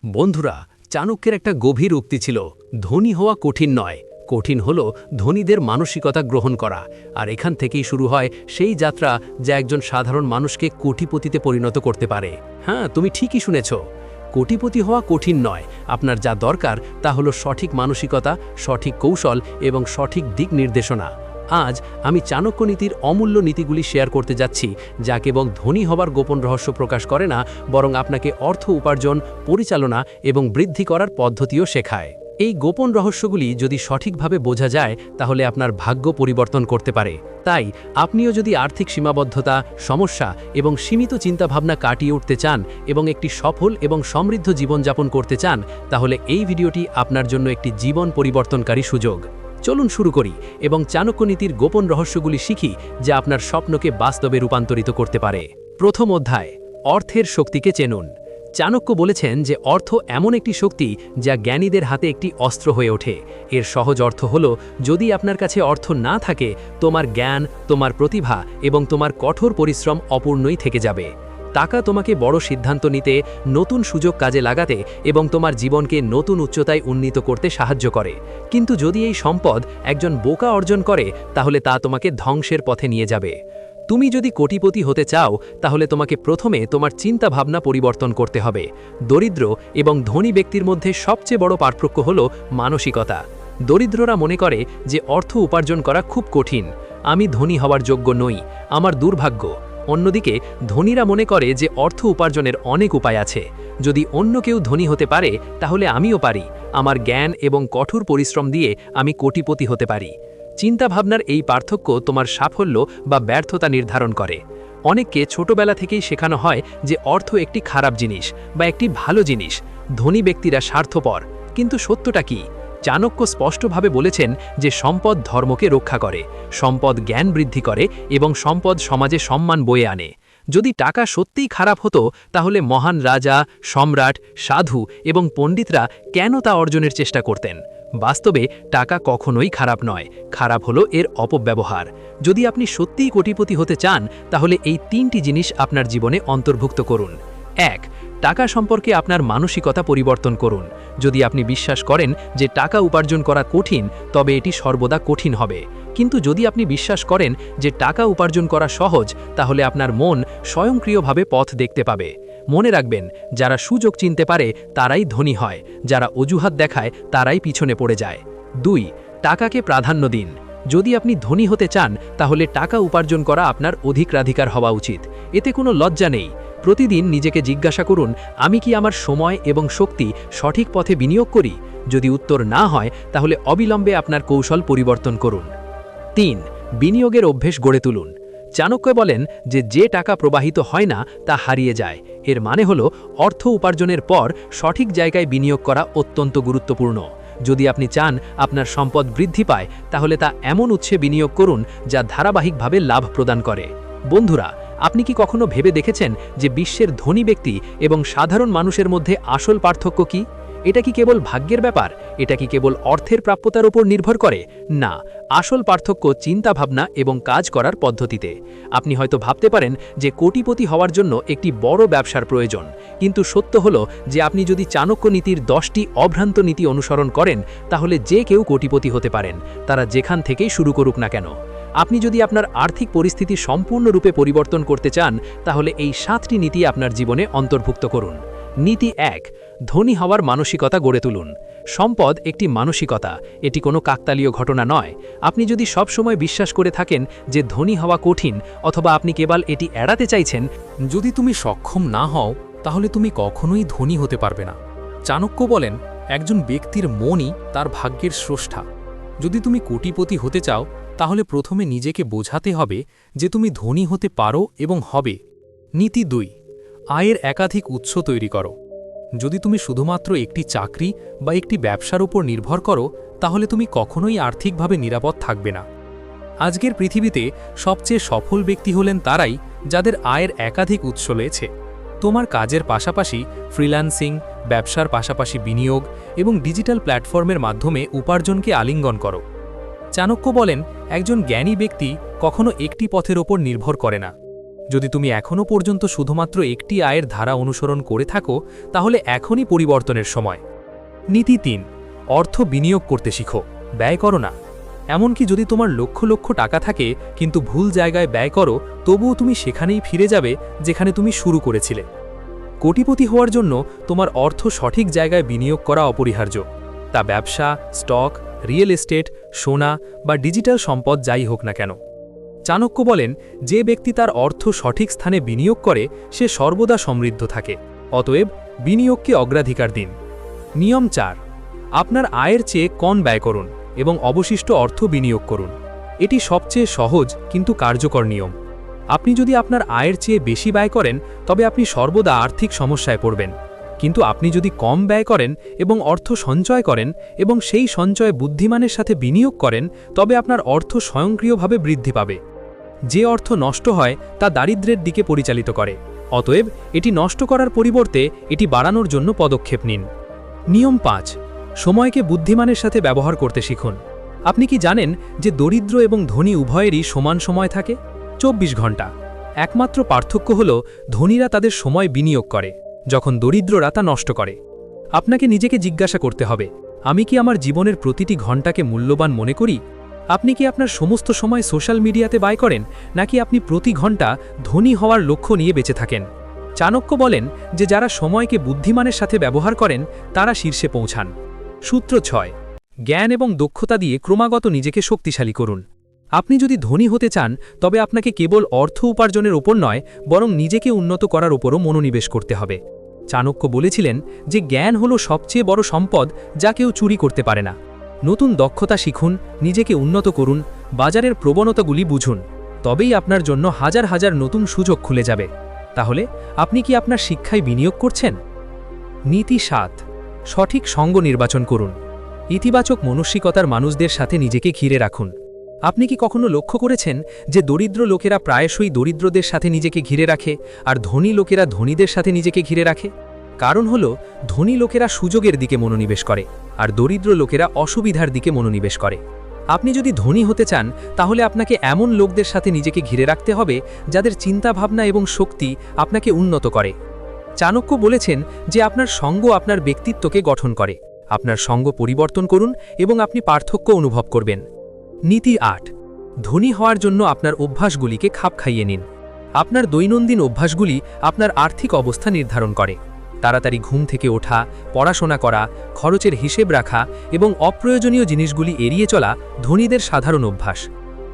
বন্ধুরা, চাণক্যের একটা গভীর উক্তি ছিল, ধনী হওয়া কঠিন নয়, কঠিন হলো ধনীদের মানসিকতা গ্রহণ করা। আর এখান থেকেই শুরু হয় সেই যাত্রা যা একজন সাধারণ মানুষকে কোটিপতিতে পরিণত করতে পারে। হ্যাঁ, তুমি ঠিকই শুনেছ, কোটিপতি হওয়া কঠিন নয়। আপনার যা দরকার তা হলো সঠিক মানসিকতা, সঠিক কৌশল এবং সঠিক দিক নির্দেশনা। আজ আমি চাণক্য নীতির অমূল্য নীতিগুলি শেয়ার করতে যাচ্ছি, যা কেবল ধনী হবার গোপন রহস্য প্রকাশ করে না, বরং আপনাকে অর্থ উপার্জন, পরিচালনা এবং বৃদ্ধি করার পদ্ধতিও শেখায়। এই গোপন রহস্যগুলি যদি সঠিকভাবে বোঝা যায় তাহলে আপনার ভাগ্য পরিবর্তন করতে পারে। তাই আপনিও যদি আর্থিক সীমাবদ্ধতা, সমস্যা এবং সীমিত চিন্তাভাবনা কাটিয়ে উঠতে চান এবং একটি সফল এবং সমৃদ্ধ জীবনযাপন করতে চান, তাহলে এই ভিডিওটি আপনার জন্য একটি জীবন পরিবর্তনকারী সুযোগ। চলুন শুরু করি এবং চাণক্য নীতির গোপন রহস্যগুলি শিখি, যা আপনার স্বপ্নকে বাস্তবে রূপান্তরিত করতে পারে। প্রথম অধ্যায়, অর্থের শক্তিকে চেনুন। চাণক্য বলেছেন যে অর্থ এমন একটি শক্তি যা জ্ঞানীদের হাতে একটি অস্ত্র হয়ে ওঠে। এর সহজ অর্থ হল, যদি আপনার কাছে অর্থ না থাকে, তোমার জ্ঞান, তোমার প্রতিভা এবং তোমার কঠোর পরিশ্রম অপূর্ণই থেকে যাবে। টাকা তোমাকে বড় সিদ্ধান্ত নিতে, নতুন সুযোগ কাজে লাগাতে এবং তোমার জীবনকে নতুন উচ্চতায় উন্নীত করতে সাহায্য করে। কিন্তু যদি এই সম্পদ একজন বোকা অর্জন করে, তাহলে তা তোমাকে ধ্বংসের পথে নিয়ে যাবে। তুমি যদি কোটিপতি হতে চাও, তাহলে তোমাকে প্রথমে তোমার চিন্তাভাবনা পরিবর্তন করতে হবে। দরিদ্র এবং ধনী ব্যক্তির মধ্যে সবচেয়ে বড় পার্থক্য হল মানসিকতা। দরিদ্ররা মনে করে যে অর্থ উপার্জন করা খুব কঠিন, আমি ধনী হওয়ার যোগ্য নই, আমার দুর্ভাগ্য। অন্যদিকে ধনীরা মনে করে যে অর্থ উপার্জনের অনেক উপায় আছে, যদি অন্য কেউ ধনী হতে পারে তাহলে আমিও পারি, আমার জ্ঞান এবং কঠোর পরিশ্রম দিয়ে আমি কোটিপতি হতে পারি। চিন্তাভাবনার এই পার্থক্য তোমার সাফল্য বা ব্যর্থতা নির্ধারণ করে। অনেককে ছোটবেলা থেকেই শেখানো হয় যে অর্থ একটি খারাপ জিনিস বা একটি ভালো জিনিস, ধনী ব্যক্তিরা স্বার্থপর। কিন্তু সত্যটা কি? চাণক্য স্পষ্টভাবে বলেছেন যে সম্পদ ধর্মকে রক্ষা করে, সম্পদ জ্ঞান বৃদ্ধি করে এবং সম্পদ সমাজে সম্মান বয়ে আনে। যদি টাকা সত্যিই খারাপ হতো, তাহলে মহান রাজা, সম্রাট, সাধু এবং পণ্ডিতরা কেন তা অর্জনের চেষ্টা করতেন? বাস্তবে টাকা কখনোই খারাপ নয়, খারাপ হলো এর অপব্যবহার। যদি আপনি সত্যিই কোটিপতি হতে চান, তাহলে এই তিনটি জিনিস আপনার জীবনে অন্তর্ভুক্ত করুন। ১. টাকা সম্পর্কে আপনার মানসিকতা পরিবর্তন করুন। যদি আপনি বিশ্বাস করেন যে টাকা উপার্জন করা কঠিন, তবে এটি সর্বদা কঠিন হবে। কিন্তু যদি আপনি বিশ্বাস করেন যে টাকা উপার্জন করা সহজ, তাহলে আপনার মন স্বয়ংক্রিয়ভাবে পথ দেখতে পাবে। মনে রাখবেন, যারা সুযোগ চিনতে পারে তারাই ধনী হয়, যারা অজুহাত দেখায় তারাই পিছনে পড়ে যায়। ২. টাকাকে প্রাধান্য দিন। যদি আপনি ধনী হতে চান, তাহলে টাকা উপার্জন করা আপনার অধিকার হওয়া উচিত। এতে কোনো লজ্জা নেই। প্রতিদিন নিজেকে জিজ্ঞাসা করুন, আমি কি আমার সময় এবং শক্তি সঠিক পথে বিনিয়োগ করি? যদি উত্তর না হয়, তাহলে অবিলম্বে আপনার কৌশল পরিবর্তন করুন। ৩. বিনিয়োগের অভ্যেস গড়ে তুলুন। চাণক্য বলেন যে যে টাকা প্রবাহিত হয় না তা হারিয়ে যায়। এর মানে হলো অর্থ উপার্জনের পর সঠিক জায়গায় বিনিয়োগ করা অত্যন্ত গুরুত্বপূর্ণ। যদি আপনি চান আপনার সম্পদ বৃদ্ধি পায়, তাহলে তা এমন উৎসে বিনিয়োগ করুন যা ধারাবাহিকভাবে লাভ প্রদান করে। বন্ধুরা, আপনি কি কখনো ভেবে দেখেছেন যে বিশ্বের ধনী ব্যক্তি এবং সাধারণ মানুষের মধ্যে আসল পার্থক্য কি? এটা কি কেবল ভাগ্যের ব্যাপার? এটা কি কেবল অর্থের প্রাপ্যতার উপর নির্ভর করে? না, আসল পার্থক্য চিন্তাভাবনা এবং কাজ করার পদ্ধতিতে। আপনি হয়তো ভাবতে পারেন যে কোটিপতি হওয়ার জন্য একটি বড় ব্যবসার প্রয়োজন, কিন্তু সত্য হলো যে আপনি যদি চাণক্য নীতির 10টি অভ্রান্ত নীতি অনুসরণ করেন, তাহলে যে কেউ কোটিপতি হতে পারেন, তারা যেখান থেকেই শুরু করুক না কেন। আপনি যদি আপনার আর্থিক পরিস্থিতি সম্পূর্ণরূপে পরিবর্তন করতে চান, তাহলে এই 7টি নীতি আপনার জীবনে অন্তর্ভুক্ত করুন। নীতি 1, ধনী হওয়ার মানসিকতা গড়ে তুলুন। সম্পদ একটি মানসিকতা, এটি কোনো কাকতালীয় ঘটনা নয়। আপনি যদি সব সময় বিশ্বাস করে থাকেন যে ধনী হওয়া কঠিন, অথবা আপনি কেবল এটি এড়াতে চাইছেন, যদি তুমি সক্ষম না হও, তাহলে তুমি কখনোই ধনী হতে পারবে না। চাণক্য বলেন, একজন ব্যক্তির মনই তার ভাগ্যের স্রষ্টা। যদি তুমি কোটিপতি হতে চাও, তাহলে প্রথমে নিজেকে বোঝাতে হবে যে তুমি ধনী হতে পারো এবং হবে। নীতি 2, আয়ের একাধিক উৎস তৈরি করো। যদি তুমি শুধুমাত্র একটি চাকরি বা একটি ব্যবসার উপর নির্ভর করো, তাহলে তুমি কখনোই আর্থিকভাবে নিরাপদ থাকবে না। আজকের পৃথিবীতে সবচেয়ে সফল ব্যক্তি হলেন তারাই যাদের আয়ের একাধিক উৎস রয়েছে। তোমার কাজের পাশাপাশি ফ্রিল্যান্সিং, ব্যবসার পাশাপাশি বিনিয়োগ এবং ডিজিটাল প্ল্যাটফর্মের মাধ্যমে উপার্জনকে আলিঙ্গন করো। চাণক্য বলেন, একজন জ্ঞানী ব্যক্তি কখনো একটি পথের ওপর নির্ভর করে না। যদি তুমি এখনও পর্যন্ত শুধুমাত্র একটি আয়ের ধারা অনুসরণ করে থাকো তাহলে এখনই পরিবর্তনের সময়। নীতি ৩, অর্থ বিনিয়োগ করতে শিখো, ব্যয় করো না। এমনকি যদি তোমার লক্ষ লক্ষ টাকা থাকে কিন্তু ভুল জায়গায় ব্যয় করো, তবুও তুমি সেখানেই ফিরে যাবে যেখানে তুমি শুরু করেছিলে। কোটিপতি হওয়ার জন্য তোমার অর্থ সঠিক জায়গায় বিনিয়োগ করা অপরিহার্য। তা ব্যবসা, স্টক, রিয়েল এস্টেট, সোনা বা ডিজিটাল সম্পদ যাই হোক না কেন। চাণক্য বলেন, যে ব্যক্তি তার অর্থ সঠিক স্থানে বিনিয়োগ করে সে সর্বদা সমৃদ্ধ থাকে। অতএব বিনিয়োগকে অগ্রাধিকার দিন। নিয়ম ৪, আপনার আয়ের চেয়ে কম ব্যয় করুন এবং অবশিষ্ট অর্থ বিনিয়োগ করুন। এটি সবচেয়ে সহজ কিন্তু কার্যকর নিয়ম। আপনি যদি আপনার আয়ের চেয়ে বেশি ব্যয় করেন তবে আপনি সর্বদা আর্থিক সমস্যায় পড়বেন। কিন্তু আপনি যদি কম ব্যয় করেন এবং অর্থ সঞ্চয় করেন এবং সেই সঞ্চয় বুদ্ধিমানের সাথে বিনিয়োগ করেন তবে আপনার অর্থ স্বয়ংক্রিয়ভাবে বৃদ্ধি পাবে। যে অর্থ নষ্ট হয় তা দারিদ্র্যের দিকে পরিচালিত করে। অতএব এটি নষ্ট করার পরিবর্তে এটি বাড়ানোর জন্য পদক্ষেপ নিন। নিয়ম ৫, সময়কে বুদ্ধিমানের সাথে ব্যবহার করতে শিখুন। আপনি কি জানেন যে দরিদ্র এবং ধনী উভয়েরই সমান সময় থাকে? ২৪ ঘন্টা। একমাত্র পার্থক্য হল ধনীরা তাদের সময় বিনিয়োগ করে, যখন দরিদ্ররা তা নষ্ট করে। আপনাকে নিজেকে জিজ্ঞাসা করতে হবে, আমি কি আমার জীবনের প্রতিটি ঘন্টাকে মূল্যবান মনে করি? আপনি কি আপনার সমস্ত সময় সোশ্যাল মিডিয়াতে ব্যয় করেন, নাকি আপনি প্রতি ঘন্টা ধনী হওয়ার লক্ষ্য নিয়ে বেঁচে থাকেন? চাণক্য বলেন যে যারা সময়কে বুদ্ধিমানের সাথে ব্যবহার করেন তারা শীর্ষে পৌঁছান। সূত্র ৬, জ্ঞান এবং দক্ষতা দিয়ে ক্রমাগত নিজেকে শক্তিশালী করুন। আপনি যদি ধনী হতে চান তবে আপনাকে কেবল অর্থ উপার্জনের ওপর নয় বরং নিজেকে উন্নত করার উপরও মনোনিবেশ করতে হবে। চাণক্য বলেছিলেন যে জ্ঞান হলো সবচেয়ে বড় সম্পদ যা কেউ চুরি করতে পারে না। নতুন দক্ষতা শিখুন, নিজেকে উন্নত করুন, বাজারের প্রবণতাগুলি বুঝুন, তবেই আপনার জন্য হাজার হাজার নতুন সুযোগ খুলে যাবে। তাহলে আপনি কি আপনার শিক্ষায় বিনিয়োগ করছেন? নীতি ৭, সঠিক সঙ্গ নির্বাচন করুন। ইতিবাচক মানসিকতার মানুষদের সাথে নিজেকে ঘিরে রাখুন। আপনি কি কখনো লক্ষ্য করেছেন যে দরিদ্র লোকেরা প্রায়শই দরিদ্রদের সাথে নিজেকে ঘিরে রাখে আর ধনী লোকেরা ধনীদের সাথে নিজেকে ঘিরে রাখে? কারণ হল ধনী লোকেরা সুযোগের দিকে মনোনিবেশ করে আর দরিদ্র লোকেরা অসুবিধার দিকে মনোনিবেশ করে। আপনি যদি ধনী হতে চান তাহলে আপনাকে এমন লোকদের সাথে নিজেকে ঘিরে রাখতে হবে যাদের চিন্তাভাবনা এবং শক্তি আপনাকে উন্নত করে। চাণক্য বলেছেন যে আপনার সঙ্গ আপনার ব্যক্তিত্বকে গঠন করে। আপনার সঙ্গ পরিবর্তন করুন এবং আপনি পার্থক্য অনুভব করবেন। নীতি ৮, ধনী হওয়ার জন্য আপনার অভ্যাসগুলিকে খাপ খাইয়ে নিন। আপনার দৈনন্দিন অভ্যাসগুলি আপনার আর্থিক অবস্থা নির্ধারণ করে। তাড়াতাড়ি ঘুম থেকে ওঠা, পড়াশোনা করা, খরচের হিসেব রাখা এবং অপ্রয়োজনীয় জিনিসগুলি এড়িয়ে চলা ধনীদের সাধারণ অভ্যাস।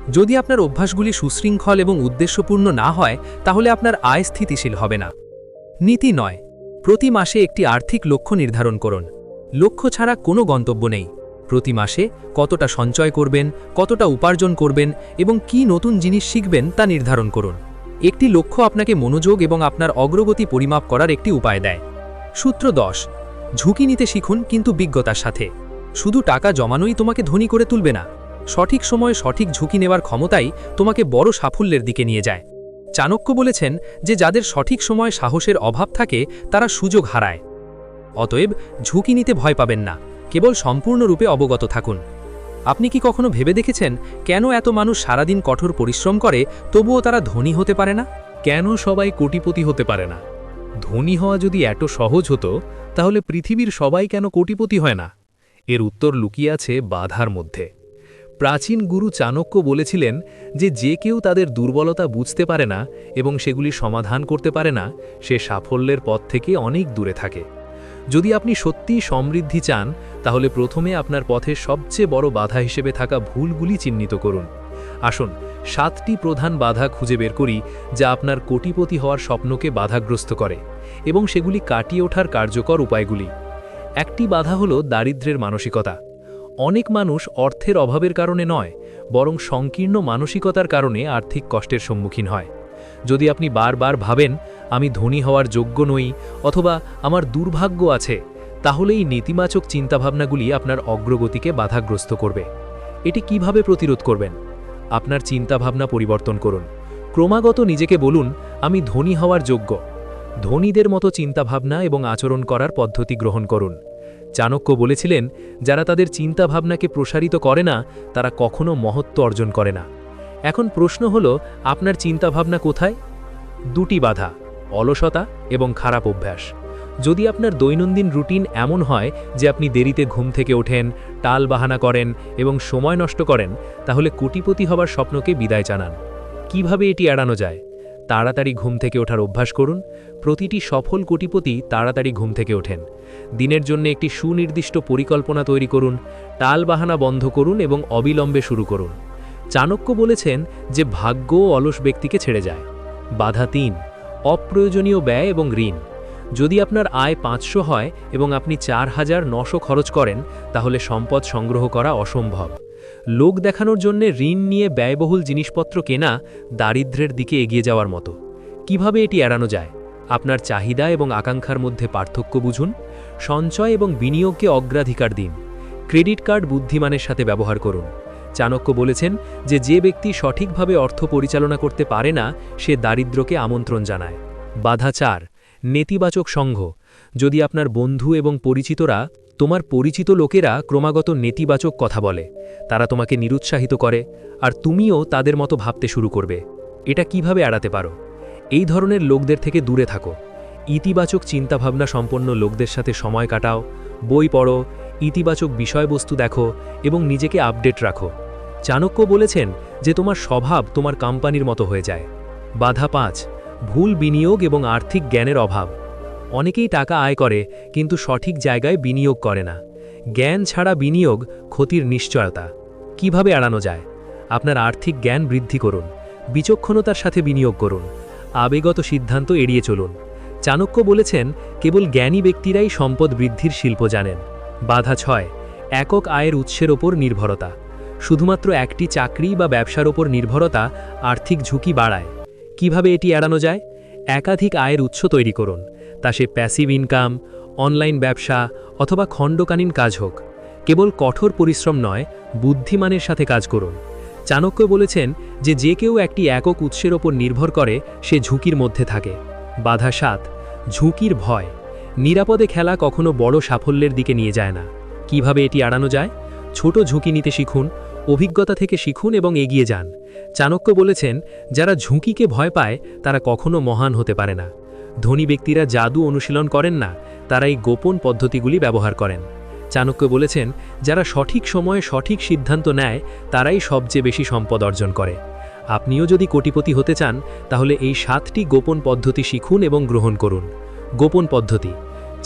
যদি আপনার অভ্যাসগুলি সুশৃঙ্খল এবং উদ্দেশ্যপূর্ণ না হয় তাহলে আপনার আয় স্থিতিশীল হবে না। নীতি ৯, প্রতি মাসে একটি আর্থিক লক্ষ্য নির্ধারণ করুন। লক্ষ্য ছাড়া কোনো গন্তব্য নেই। প্রতি মাসে কতটা সঞ্চয় করবেন, কতটা উপার্জন করবেন এবং কি নতুন জিনিস শিখবেন তা নির্ধারণ করুন। একটি লক্ষ্য আপনাকে মনোযোগ এবং আপনার অগ্রগতি পরিমাপ করার একটি উপায় দেয়। সূত্র ১০, ঝুঁকি নিতে শিখুন কিন্তু বিজ্ঞতার সাথে। শুধু টাকা জমানোই তোমাকে ধনী করে তুলবে না, সঠিক সময়ে সঠিক ঝুঁকি নেওয়ার ক্ষমতাই তোমাকে বড় সাফল্যের দিকে নিয়ে যায়। চাণক্য বলেছেন যে যাদের সঠিক সময়ে সাহসের অভাব থাকে তারা সুযোগ হারায়। অতএব ঝুঁকি নিতে ভয় পাবেন না, কেবল সম্পূর্ণরূপে অবগত থাকুন। আপনি কি কখনো ভেবে দেখেছেন কেন এত মানুষ সারাদিন কঠোর পরিশ্রম করে তবুও তারা ধনী হতে পারে না? কেন সবাই কোটিপতি হতে পারে না? ধনী হওয়া যদি এত সহজ হতো তাহলে পৃথিবীর সবাই কেন কোটিপতি হয় না? এর উত্তর লুকিয়ে আছে বাধার মধ্যে। প্রাচীন গুরু চাণক্য বলেছিলেন যে কেউ তাদের দুর্বলতা বুঝতে পারে না এবং সেগুলি সমাধান করতে পারে না সে সাফল্যের পথ থেকে অনেক দূরে থাকে। যদি আপনি সত্যিই সমৃদ্ধি চান তাহলে প্রথমে আপনার পথের সবচেয়ে বড় বাধা হিসেবে থাকা ভুলগুলি চিহ্নিত করুন। আসুন ৭টি প্রধান বাধা খুঁজে বের করি যা আপনার কোটিপতি হওয়ার স্বপ্নকে বাধাগ্রস্ত করে এবং সেগুলি কাটিয়ে ওঠার কার্যকর উপায়গুলি। একটি বাধা হল দারিদ্র্যের মানসিকতা। অনেক মানুষ অর্থের অভাবের কারণে নয় বরং সংকীর্ণ মানসিকতার কারণে আর্থিক কষ্টের সম্মুখীন হয়। যদি আপনি বারবার ভাবেন আমি ধনী হওয়ার যোগ্য নই অথবা আমার দুর্ভাগ্য আছে, তাহলে এই নেতিবাচক চিন্তাভাবনাগুলি আপনার অগ্রগতিকে বাধাগ্রস্ত করবে। এটি কিভাবে প্রতিরোধ করবেন? আপনার চিন্তাভাবনা পরিবর্তন করুন। ক্রমাগত নিজেকে বলুন আমি ধনী হওয়ার যোগ্য। ধনীদের মতো চিন্তাভাবনা এবং আচরণ করার পদ্ধতি গ্রহণ করুন। চাণক্য বলেছিলেন যারা তাদের চিন্তাভাবনাকে প্রসারিত করে না তারা কখনো মহত্ব অর্জন করে না। এখন প্রশ্ন হলো আপনার চিন্তাভাবনা কোথায়? দুটি বাধা, অলসতা এবং খারাপ অভ্যাস। যদি আপনার দৈনন্দিন রুটিন এমন হয় যে আপনি দেরিতে ঘুম থেকে ওঠেন, টাল বাহানা করেন এবং সময় নষ্ট করেন, তাহলে কোটিপতি হবার স্বপ্নকে বিদায় জানান। কিভাবে এটি এড়ানো যায়? তাড়াতাড়ি ঘুম থেকে ওঠার অভ্যাস করুন। প্রতিটি সফল কোটিপতি তাড়াতাড়ি ঘুম থেকে ওঠেন। দিনের জন্য একটি সুনির্দিষ্ট পরিকল্পনা তৈরি করুন, টাল বাহানা বন্ধ করুন এবং অবিলম্বে শুরু করুন। চাণক্য বলেছেন যে ভাগ্য অলস ব্যক্তিকে ছেড়ে যায়। বাধা ৩, অপ্রয়োজনীয় ব্যয় এবং ঋণ। যদি আপনার আয় ৫০০ হয় এবং আপনি ৪,৯০০ খরচ করেন, তাহলে সম্পদ সংগ্রহ করা অসম্ভব। লোক দেখানোর জন্য ঋণ নিয়ে ব্যয়বহুল জিনিসপত্র কেনা দারিদ্র্যের দিকে এগিয়ে যাওয়ার মতো। কিভাবে এটি এড়ানো যায়? আপনার চাহিদা এবং আকাঙ্ক্ষার মধ্যে পার্থক্য বুঝুন। সঞ্চয় এবং বিনিয়োগকে অগ্রাধিকার দিন। ক্রেডিট কার্ড বুদ্ধিমানের সাথে ব্যবহার করুন। চাণক্য বলেছেন যে ব্যক্তি সঠিকভাবে অর্থ পরিচালনা করতে পারে না, সে দারিদ্র্যকে আমন্ত্রণ জানায়। বাধা ৪, নেতিবাচক সংঘ। যদি আপনার বন্ধু এবং তোমার পরিচিত লোকেরা ক্রমাগত নেতিবাচক কথা বলে, তারা তোমাকে নিরুৎসাহিত করে, আর তুমিও তাদের মতো ভাবতে শুরু করবে। এটা কিভাবে এড়াতে পারো? এই ধরনের লোকদের থেকে দূরে থাকো। ইতিবাচক চিন্তাভাবনা সম্পন্ন লোকদের সাথে সময় কাটাও, বই পড়ো, ইতিবাচক বিষয়বস্তু দেখো এবং নিজেকে আপডেট রাখো। চাণক্য বলেছেন যে তোমার স্বভাব তোমার কোম্পানির মতো হয়ে যায়। বাধা ৫, ভুল বিনিয়োগ এবং আর্থিক জ্ঞানের অভাব। অনেকেই টাকা আয় করে কিন্তু সঠিক জায়গায় বিনিয়োগ করে না। জ্ঞান ছাড়া বিনিয়োগ ক্ষতির নিশ্চয়তা। কিভাবে এড়ানো যায়? আপনার আর্থিক জ্ঞান বৃদ্ধি করুন, বিচক্ষণতার সাথে বিনিয়োগ করুন, আবেগত সিদ্ধান্ত এড়িয়ে চলুন। চাণক্য বলেছেন কেবল জ্ঞানী ব্যক্তিরাই সম্পদ বৃদ্ধির শিল্প জানেন। বাধা ৬, একক আয়ের উৎসের ওপর নির্ভরতা। শুধুমাত্র একটি চাকরি বা ব্যবসার ওপর নির্ভরতা আর্থিক ঝুঁকি বাড়ায়। কিভাবে এটি এড়ানো যায়? একাধিক আয়ের উৎস তৈরি করুন, তা সে প্যাসিভ ইনকাম, অনলাইন ব্যবসা অথবা খণ্ডকালীন কাজ হোক। কেবল কঠোর পরিশ্রম নয়, বুদ্ধিমানের সাথে কাজ করুন। চাণক্য বলেছেন যে কেউ একটি একক উৎসের ওপর নির্ভর করে সে ঝুঁকির মধ্যে থাকে। বাধা ৭, ঝুঁকির ভয়। নিরাপদে খেলা কখনো বড় সাফল্যের দিকে নিয়ে যায় না। কিভাবে এটি এড়ানো যায়? ছোট ঝুঁকি নিতে শিখুন, অভিজ্ঞতা থেকে শিখুন এবং এগিয়ে যান। চাণক্য বলেছেন যারা ঝুঁকিকে ভয় পায় তারা কখনো মহান হতে পারে না। ধনী ব্যক্তিরা জাদু অনুশীলন করেন না, তারা এই গোপন পদ্ধতিগুলি ব্যবহার করেন। চাণক্য বলেছেন যারা সঠিক সময়ে সঠিক সিদ্ধান্ত নেয় তারাই সবচেয়ে বেশি সম্পদ অর্জন করে। আপনিও যদি কোটিপতি হতে চান তাহলে এই ৭টি গোপন পদ্ধতি শিখুন এবং গ্রহণ করুন। গোপন পদ্ধতি: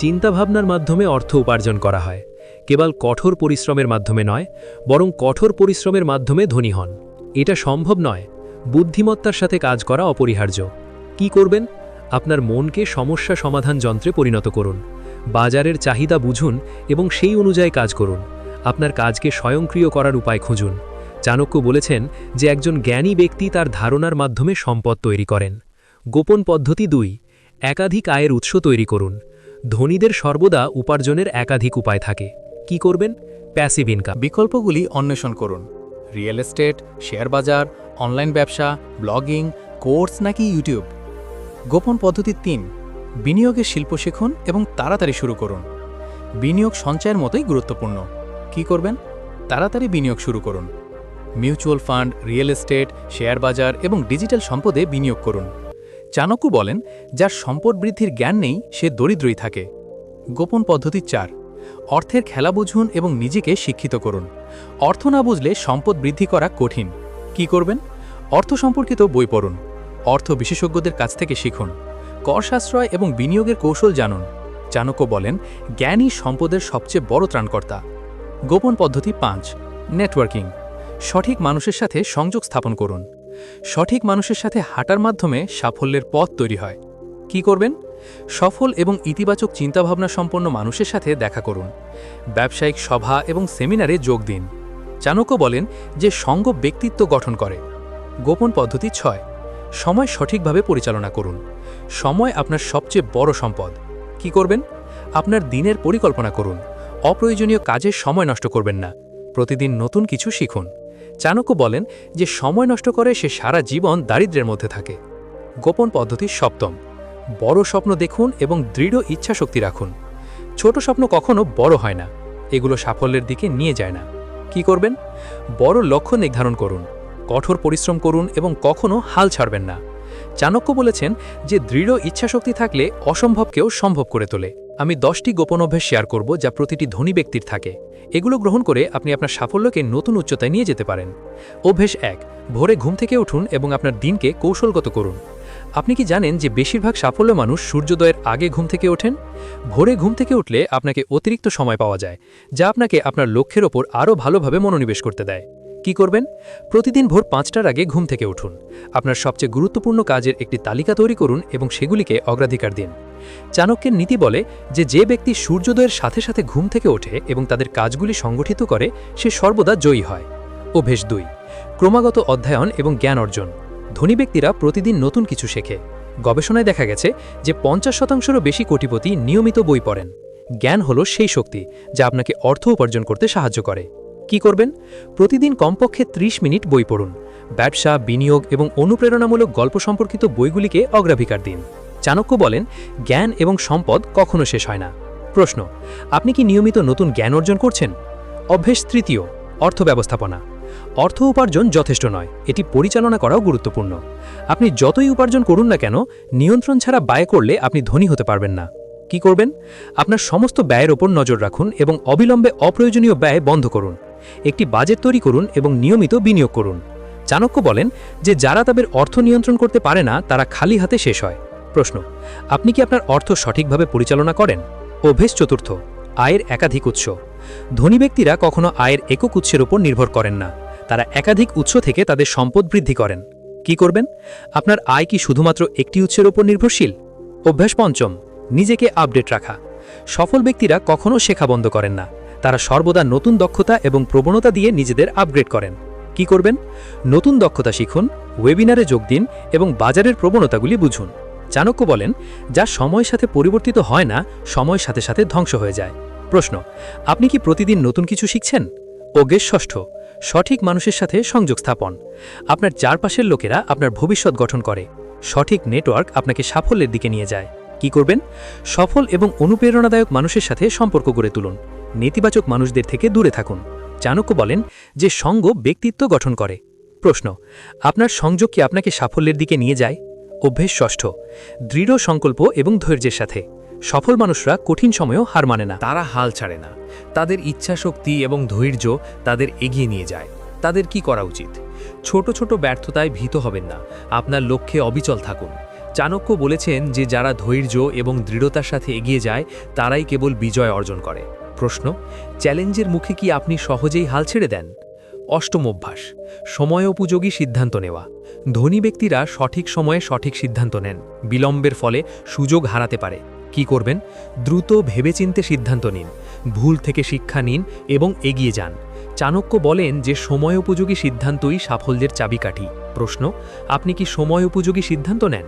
চিন্তাভাবনার মাধ্যমে অর্থ উপার্জন করা হয়। কেবল কঠোর পরিশ্রমের মাধ্যমে নয়, বরং কঠোর পরিশ্রমের মাধ্যমে ধনী হন। এটা সম্ভব নয়, বুদ্ধিমত্তার সাথে কাজ করা অপরিহার্য। কি করবেন? আপনার মনকে সমস্যা সমাধান যন্ত্রে পরিণত করুন। বাজারের চাহিদা বুঝুন এবং সেই অনুযায়ী কাজ করুন। আপনার কাজকে স্বয়ংক্রিয় করার উপায় খুঁজুন। চাণক্য বলেছেন যে একজন জ্ঞানী ব্যক্তি তার ধারণার মাধ্যমে সম্পদ তৈরি করেন। গোপন পদ্ধতি ২, একাধিক আয়ের উৎস তৈরি করুন। ধনীদের সর্বদা উপার্জনের একাধিক উপায় থাকে। কি করবেন? Passive income. বিকল্পগুলি অন্বেষণ করুন। রিয়েল এস্টেট, শেয়ার বাজার, অনলাইন ব্যবসা, ব্লগিং, কোর্স নাকি ইউটিউব। গোপন পদ্ধতি ৩, বিনিয়োগের শিল্প শিখুন এবং তাড়াতাড়ি শুরু করুন। বিনিয়োগ সঞ্চয়ের মতোই গুরুত্বপূর্ণ। কি করবেন? তাড়াতাড়ি বিনিয়োগ শুরু করুন। Mutual fund, real estate, share বাজার এবং ডিজিটাল সম্পদে বিনিয়োগ করুন। চাণক্য বলেন যার সম্পদ বৃদ্ধির জ্ঞান নেই সে দরিদ্রই থাকে। গোপন পদ্ধতি ৪, অর্থের খেলা বুঝুন এবং নিজেকে শিক্ষিত করুন। অর্থ না বুঝলে সম্পদ বৃদ্ধি করা কঠিন। কি করবেন? অর্থ সম্পর্কিত বই পড়ুন, অর্থ বিশেষজ্ঞদের কাছ থেকে শিখুন, কর সাশ্রয় এবং বিনিয়োগের কৌশল জানুন। চাণক্য বলেন জ্ঞানই সম্পদের সবচেয়ে বড় ত্রাণকর্তা। গোপন পদ্ধতি ৫, নেটওয়ার্কিং। সঠিক মানুষের সাথে সংযোগ স্থাপন করুন। সঠিক মানুষের সাথে হাঁটার মাধ্যমে সাফল্যের পথ তৈরি হয়। কি করবেন? সফল এবং ইতিবাচক চিন্তাভাবনা সম্পন্ন মানুষের সাথে দেখা করুন। ব্যবসায়িক সভা এবং সেমিনারে যোগ দিন। চাণক্য বলেন যে সঙ্গ ব্যক্তিত্ব গঠন করে। গোপন পদ্ধতি ৬, সময় সঠিকভাবে পরিচালনা করুন। সময় আপনার সবচেয়ে বড় সম্পদ। কি করবেন? আপনার দিনের পরিকল্পনা করুন। অপ্রয়োজনীয় কাজে সময় নষ্ট করবেন না। প্রতিদিন নতুন কিছু শিখুন। চাণক্য বলেন যে সময় নষ্ট করে সে সারা জীবন দারিদ্র্যের মধ্যে থাকে। গোপন পদ্ধতি ৭ম, বড় স্বপ্ন দেখুন এবং দৃঢ় ইচ্ছাশক্তি রাখুন। ছোট স্বপ্ন কখনো বড় হয় না, এগুলো সাফল্যের দিকে নিয়ে যায় না। কি করবেন? বড় লক্ষ্য নির্ধারণ করুন, কঠোর পরিশ্রম করুন এবং কখনো হাল ছাড়বেন না। চাণক্য বলেছেন যে দৃঢ় ইচ্ছাশক্তি থাকলে অসম্ভবকেও সম্ভব করে তোলে। আমি 10টি গোপন অভ্যাস শেয়ার করব যা প্রতিটি ধনী ব্যক্তির থাকে। এগুলো গ্রহণ করে আপনি আপনার সাফল্যকে নতুন উচ্চতায় নিয়ে যেতে পারেন। অভ্যাস 1, ভোরে ঘুম থেকে উঠুন এবং আপনার দিনকে কৌশলগত করুন। আপনি কি জানেন যে বেশিরভাগ সাফল্য মানুষ সূর্যোদয়ের আগে ঘুম থেকে ওঠেন? ভোরে ঘুম থেকে উঠলে আপনাকে অতিরিক্ত সময় পাওয়া যায়, যা আপনাকে আপনার লক্ষ্যের ওপর আরও ভালোভাবে মনোনিবেশ করতে দেয়। কি করবেন? প্রতিদিন ভোর 5টার আগে ঘুম থেকে উঠুন। আপনার সবচেয়ে গুরুত্বপূর্ণ কাজের একটি তালিকা তৈরি করুন এবং সেগুলিকে অগ্রাধিকার দিন। চাণক্যের নীতি বলে যে ব্যক্তি সূর্যোদয়ের সাথে সাথে ঘুম থেকে ওঠে এবং তাদের কাজগুলি সংগঠিত করে, সে সর্বদা জয়ী হয়। অভ্যাস 2, ক্রমাগত অধ্যয়ন এবং জ্ঞান অর্জন। ধনী ব্যক্তিরা প্রতিদিন নতুন কিছু শেখে। গবেষণায় দেখা গেছে যে 50%-রও বেশি কোটিপতি নিয়মিত বই পড়েন। জ্ঞান হলো সেই শক্তি যা আপনাকে অর্থ উপার্জন করতে সাহায্য করে। কি করবেন? প্রতিদিন কমপক্ষে 30 মিনিট বই পড়ুন। ব্যবসা, বিনিয়োগ এবং অনুপ্রেরণামূলক গল্প সম্পর্কিত বইগুলিকে অগ্রাধিকার দিন। চাণক্য বলেন, জ্ঞান এবং সম্পদ কখনো শেষ হয় না। প্রশ্ন: আপনি কি নিয়মিত নতুন জ্ঞান অর্জন করছেন? অভ্যাস 3, অর্থ ব্যবস্থাপনা। অর্থ উপার্জন যথেষ্ট নয়, এটি পরিচালনা করাও গুরুত্বপূর্ণ। আপনি যতই উপার্জন করুন না কেন, নিয়ন্ত্রণ ছাড়া ব্যয় করলে আপনি ধনী হতে পারবেন না। কি করবেন? আপনার সমস্ত ব্যয়ের ওপর নজর রাখুন এবং অবিলম্বে অপ্রয়োজনীয় ব্যয় বন্ধ করুন। একটি বাজেট তৈরি করুন এবং নিয়মিত বিনিয়োগ করুন। চাণক্য বলেন যে যারা তাদের অর্থ নিয়ন্ত্রণ করতে পারে না, তারা খালি হাতে শেষ হয়। প্রশ্ন: আপনি কি আপনার অর্থ সঠিকভাবে পরিচালনা করেন? অভ্যাস 4, আয়ের একাধিক উৎস। ধনী ব্যক্তিরা কখনো আয়ের একক উৎসের উপর নির্ভর করেন না, তারা একাধিক উৎস থেকে তাদের সম্পদ বৃদ্ধি করেন। কি করবেন? আপনার আয় কি শুধুমাত্র একটি উৎসের উপর নির্ভরশীল? অভ্যাস 5, নিজেকে আপডেট রাখা। সফল ব্যক্তিরা কখনো শেখা বন্ধ করেন না, তারা সর্বদা নতুন দক্ষতা এবং প্রবণতা দিয়ে নিজেদের আপগ্রেড করেন। কি করবেন? নতুন দক্ষতা শিখুন, ওয়েবিনারে যোগ দিন এবং বাজারের প্রবণতাগুলি বুঝুন। চাণক্য বলেন, যা সময়ের সাথে পরিবর্তিত হয় না, সময়ের সাথে সাথে ধ্বংস হয়ে যায়। প্রশ্ন: আপনি কি প্রতিদিন নতুন কিছু শিখছেন? অভ্যাস 6, সঠিক মানুষের সাথে সংযোগ স্থাপন। আপনার চারপাশের লোকেরা আপনার ভবিষ্যৎ গঠন করে। সঠিক নেটওয়ার্ক আপনাকে সাফল্যের দিকে নিয়ে যায়। কি করবেন? সফল এবং অনুপ্রেরণাদায়ক মানুষের সাথে সম্পর্ক গড়ে তুলুন। নেতিবাচক মানুষদের থেকে দূরে থাকুন। চাণক্য বলেন যে সঙ্গ ব্যক্তিত্ব গঠন করে। প্রশ্ন: আপনার সংযোগ কি আপনাকে সাফল্যের দিকে নিয়ে যায়? অভ্যাস 6, দৃঢ় সংকল্প এবং ধৈর্যের সাথে। সফল মানুষরা কঠিন সময়েও হার মানে না। তারা হাল ছাড়ে না, তাদের ইচ্ছাশক্তি এবং ধৈর্য তাদের এগিয়ে নিয়ে যায়। তাদের কি করা উচিত? ছোট ছোট ব্যর্থতায় ভীত হবেন না, আপনার লক্ষ্যে অবিচল থাকুন। চাণক্য বলেছেন যে যারা ধৈর্য এবং দৃঢ়তার সাথে এগিয়ে যায়, তারাই কেবল বিজয় অর্জন করে। প্রশ্ন: চ্যালেঞ্জের মুখে কি আপনি সহজেই হাল ছেড়ে দেন? অষ্টম অভ্যাস, সময়োপযোগী সিদ্ধান্ত নেওয়া। ধনী ব্যক্তিরা সঠিক সময়ে সঠিক সিদ্ধান্ত নেন, বিলম্বের ফলে সুযোগ হারাতে পারে। কি করবেন? দ্রুত ভেবেচিন্তে সিদ্ধান্ত নিন, ভুল থেকে শিক্ষা নিন এবং এগিয়ে যান। চাণক্য বলেন যে সময়োপযোগী সিদ্ধান্তই সাফল্যের চাবিকাঠি। প্রশ্ন: আপনি কি সময়োপযোগী সিদ্ধান্ত নেন?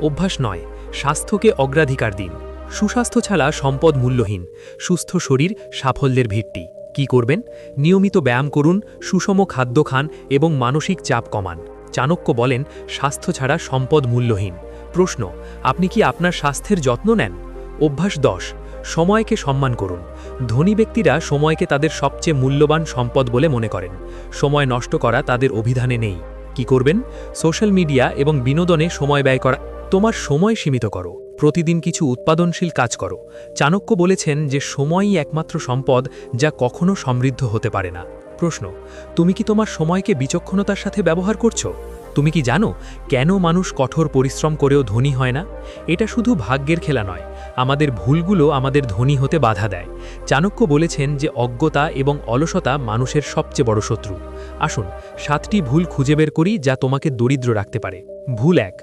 অভ্যাস 9, স্বাস্থ্যকে অগ্রাধিকার দিন। সুস্বাস্থ্য ছাড়া সম্পদ মূল্যহীন, সুস্থ শরীর সাফল্যের ভিত্তি। কি করবেন? নিয়মিত ব্যায়াম করুন, সুষম খাদ্য খান এবং মানসিক চাপ কমান। চাণক্য বলেন, স্বাস্থ্য ছাড়া সম্পদ মূল্যহীন। প্রশ্ন: আপনি কি আপনার স্বাস্থ্যের যত্ন নেন? অভ্যাস 10, সময়কে সম্মান করুন। ধনী ব্যক্তিরা সময়কে তাদের সবচেয়ে মূল্যবান সম্পদ বলে মনে করেন। সময় নষ্ট করা তাদের অভিধানে নেই। কি করবেন? সোশ্যাল মিডিয়া এবং বিনোদনে সময় ব্যয় করা। তোমার সময় সীমিত করো, প্রতিদিন কিছু উৎপাদনশীল কাজ করো। চাণক্য বলেছেন যে সময়ই একমাত্র সম্পদ যা কখনো সমৃদ্ধ হতে পারে না। প্রশ্ন: তুমি কি তোমার সময়কে বিচক্ষণতার সাথে ব্যবহার করছো? তুমি কি জানো কেন মানুষ কঠোর পরিশ্রম করেও ধনী হয় না? এটা শুধু ভাগ্যের খেলা নয়, আমাদের ভুলগুলো আমাদের ধনী হতে বাধা দেয়। চাণক্য বলেছেন যে অজ্ঞতা এবং অলসতা মানুষের সবচেয়ে বড় শত্রু। আসুন 7টি ভুল খুঁজে বের করি যা তোমাকে দরিদ্র রাখতে পারে। ভুল 1,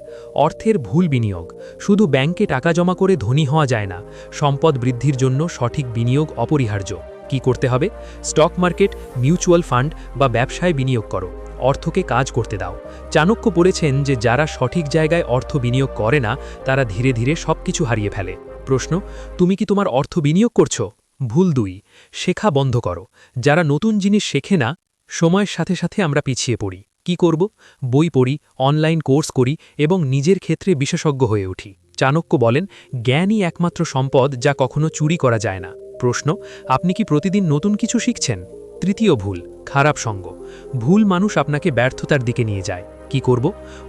অর্থের ভুল বিনিয়োগ। শুধু ব্যাংকে টাকা জমা করে ধনী হওয়া যায় না, সম্পদ বৃদ্ধির জন্য সঠিক বিনিয়োগ অপরিহার্য। কি করতে হবে? স্টক মার্কেট, মিউচুয়াল ফান্ড বা ব্যবসায় বিনিয়োগ করো, অর্থকে কাজ করতে দাও। চাণক্য বলেছেন যে যারা সঠিক জায়গায় অর্থ বিনিয়োগ করে না, তারা ধীরে ধীরে সবকিছু হারিয়ে ফেলে। প্রশ্ন: তুমি কি তোমার অর্থ বিনিয়োগ করছো? ভুল 2, শেখা বন্ধ করো। যারা নতুন জিনিস শেখে না, সময়ের সাথে সাথে আমরা পিছিয়ে পড়ি। কি করব? বই পড়ি, অনলাইন কোর্স করি এবং নিজের ক্ষেত্রে বিশেষজ্ঞ হয়ে উঠি। চাণক্য বলেন, জ্ঞানই একমাত্র সম্পদ যা কখনো চুরি করা যায় না। প্রশ্ন: আপনি কি প্রতিদিন নতুন কিছু শিখছেন? তৃতীয় ভুল, খারাপ সঙ্গ। ভুল মানুষ আপনাকে ব্যর্থতার দিকে নিয়ে যায়। কি করব?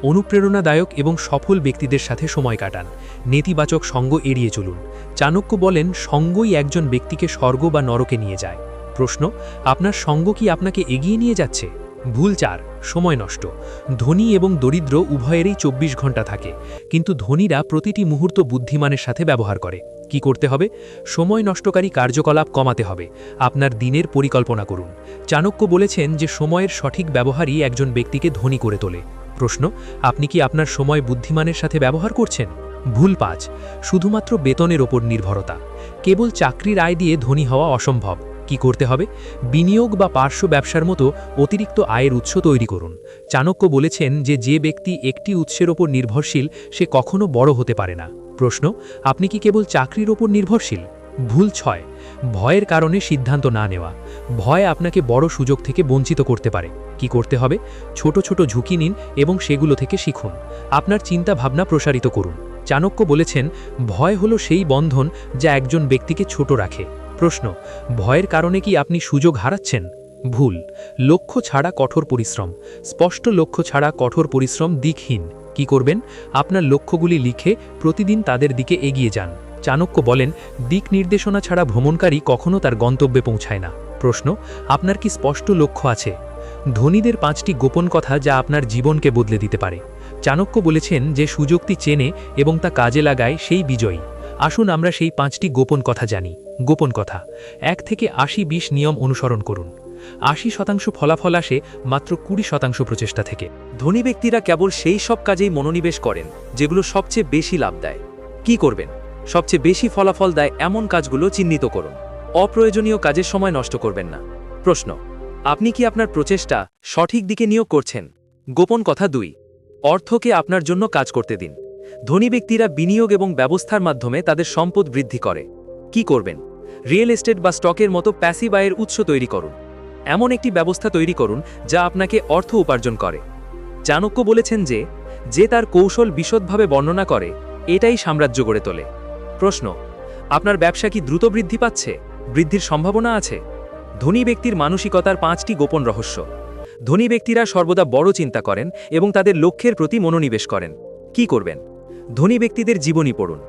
অনুপ্রেরণাদায়ক এবং সফল ব্যক্তিদের সাথে সময় কাটান। নেতিবাচক সঙ্গ এড়িয়ে চলুন। চাণক্য বলেন, সঙ্গই একজন ব্যক্তিকে স্বর্গ বা নরকে নিয়ে যায়। প্রশ্ন, আপনার সঙ্গ কি আপনাকে এগিয়ে নিয়ে যাচ্ছে? ভুল 4, সময় নষ্ট। ধনী এবং দরিদ্র উভয়েরই 24 ঘন্টা থাকে, কিন্তু ধনীরা প্রতিটি মুহূর্ত বুদ্ধিমানের সাথে ব্যবহার করে। কি করতে হবে? সময় নষ্টকারী কার্যকলাপ কমাতে হবে। আপনার দিনের পরিকল্পনা করুন। চাণক্য বলেছেন যে সময়ের সঠিক ব্যবহারই একজন ব্যক্তিকে ধনী করে তোলে। প্রশ্ন, আপনি কি আপনার সময় বুদ্ধিমানের সাথে ব্যবহার করছেন? ভুল 5, শুধুমাত্র বেতনের ওপর নির্ভরতা। কেবল চাকরির আয় দিয়ে ধনী হওয়া অসম্ভব। কি করতে হবে? বিনিয়োগ বা পার্শ্ব ব্যবসার মতো অতিরিক্ত আয়ের উৎস তৈরি করুন। চাণক্য বলেছেন যে ব্যক্তি একটি উৎসের ওপর নির্ভরশীল সে কখনো বড় হতে পারে না। প্রশ্ন, আপনি কি কেবল চাকরির ওপর নির্ভরশীল? ভুল 6, ভয়ের কারণে সিদ্ধান্ত না নেওয়া। ভয় আপনাকে বড় সুযোগ থেকে বঞ্চিত করতে পারে। কি করতে হবে? ছোট ছোট ঝুঁকি নিন এবং সেগুলো থেকে শিখুন। আপনার চিন্তা ভাবনা প্রসারিত করুন। চাণক্য বলেছেন, ভয় হলো সেই বন্ধন যা একজন ব্যক্তিকে ছোট রাখে। প্রশ্ন, ভয়ের কারণে কি আপনি সুযোগ হারাচ্ছেন? ভুল, লক্ষ্য ছাড়া কঠোর পরিশ্রম। স্পষ্ট লক্ষ্য ছাড়া কঠোর পরিশ্রম দিকহীন। কি করবেন? আপনার লক্ষ্যগুলি লিখে প্রতিদিন তাদের দিকে এগিয়ে যান। চাণক্য বলেন, দিক নির্দেশনা ছাড়া ভ্রমণকারী কখনো তার গন্তব্যে পৌঁছায় না। প্রশ্ন, আপনার কি স্পষ্ট লক্ষ্য আছে? ধনীদের 5টি গোপন কথা যা আপনার জীবনকে বদলে দিতে পারে। চাণক্য বলেছেন যে সুযোগটি চেনে এবং তা কাজে লাগায় সেই বিজয়ী। আসুন আমরা সেই 5টি গোপন কথা জানি। গোপন কথা: 1 থেকে 80-20 নিয়ম অনুসরণ করুন। 80% ফলাফল আসে মাত্র 20% প্রচেষ্টা থেকে। ধনী ব্যক্তিরা কেবল সেই সব কাজেই মনোনিবেশ করেন যেগুলো সবচেয়ে বেশি লাভ দেয়। কি করবেন? সবচেয়ে বেশি ফলাফল দেয় এমন কাজগুলো চিহ্নিত করুন। অপ্রয়োজনীয় কাজের সময় নষ্ট করবেন না। প্রশ্ন, আপনি কি আপনার প্রচেষ্টা সঠিক দিকে নিয়োগ করছেন? গোপন কথা 2, অর্থকে আপনার জন্য কাজ করতে দিন। ধনী ব্যক্তিরা বিনিয়োগ এবং ব্যবস্থার মাধ্যমে তাদের সম্পদ বৃদ্ধি করে। কি করবেন? রিয়েল এস্টেট বা স্টকের মতো প্যাসিভ আয়ের উৎস তৈরি করুন। এমন একটি ব্যবস্থা তৈরি করুন যা আপনাকে অর্থ উপার্জন করে। চাণক্য বলেছেন যে তার কৌশল বিশদভাবে বর্ণনা করে এটাই সাম্রাজ্য গড়ে তোলে। প্রশ্ন, আপনার ব্যবসা কি দ্রুত বৃদ্ধি পাচ্ছে? বৃদ্ধির সম্ভাবনা আছে? ধনী ব্যক্তির মানসিকতার 5টি গোপন রহস্য। ধনী ব্যক্তিরা সর্বদা বড় চিন্তা করেন এবং তাদের লক্ষ্যের প্রতি মনোনিবেশ করেন। কি করবেন? ধনী ব্যক্তিদের জীবনী পড়ুন।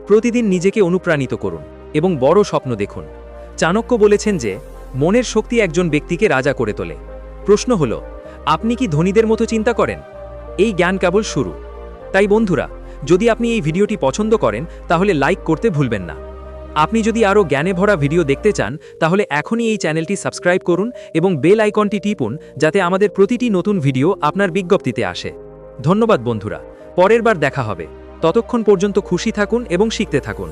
প্রতিদিন নিজেকে অনুপ্রাণিত করুন এবং বড় স্বপ্ন দেখুন। চাণক্য বলেছেন যে মনের শক্তি একজন ব্যক্তিকে রাজা করে তোলে। প্রশ্ন হল, আপনি কি ধনীদের মতো চিন্তা করেন? এই জ্ঞান কেবল শুরু। তাই বন্ধুরা, যদি আপনি এই ভিডিওটি পছন্দ করেন তাহলে লাইক করতে ভুলবেন না। আপনি যদি আরও জ্ঞানে ভরা ভিডিও দেখতে চান তাহলে এখনই এই চ্যানেলটি সাবস্ক্রাইব করুন এবং বেল আইকনটি টিপুন যাতে আমাদের প্রতিটি নতুন ভিডিও আপনার বিজ্ঞপ্তিতে আসে। ধন্যবাদ বন্ধুরা, পরের বার দেখা হবে। ততক্ষণ পর্যন্ত খুশি থাকুন এবং শিখতে থাকুন।